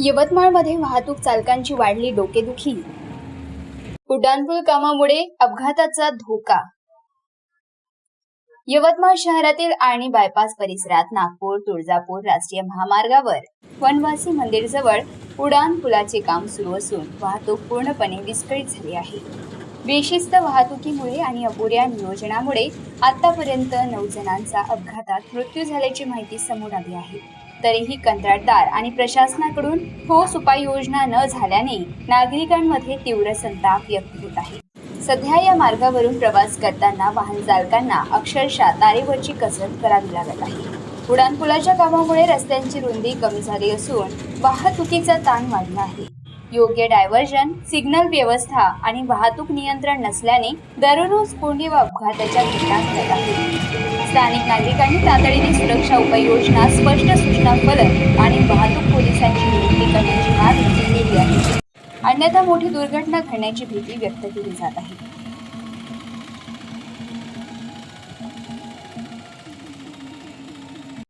यवतमाळमध्ये वाहतूक चालकांची वाढली डोकेदुखी। उड्डाणपूल कामामुळे अपघाताचा धोका। यवतमाळ शहरातील आर्णी बायपास परिसरात नागपूर तुळजापूर राष्ट्रीय महामार्गावर वनवासी मंदिर जवळ उड्डाण पुलाचे काम सुरू असून वाहतूक पूर्णपणे विस्कळीत झाली आहे। बेशिस्त वाहतुकीमुळे आणि अपुऱ्या नियोजनामुळे आतापर्यंत 9 जणांचा अपघातात मृत्यू झाल्याची माहिती समोर आली आहे। तरीही कंत्राटदार आणि प्रशासनाकडून ठोस उपाययोजना न झाल्याने नागरिकांमध्ये तीव्र संताप व्यक्त होत आहे। सध्या या मार्गावरून प्रवास करताना वाहन चालकांना अक्षरशः तारेवरची कसरत करावी लागत आहे। उड्डाणपुलाच्या कामामुळे रस्त्यांची रुंदी कमी झाली असून वाहतुकीचा ताण वाढला आहे। योग्य डायव्हर्जन, सिग्नल व्यवस्था आणि वाहतूक नियंत्रण नसल्याने दररोज कोंडी व अपघाताच्या घटना घडत आहेत। स्थानिक नागरिकांनी तातडीने सुरक्षा उपाययोजना, स्पष्ट सूचना फलक आणि वाहतूक पोलिसांची नियुक्ती करण्याची मागणी केली आहे। अन्यथा मोठी दुर्घटना घडण्याची भीती व्यक्त केली जात आहे।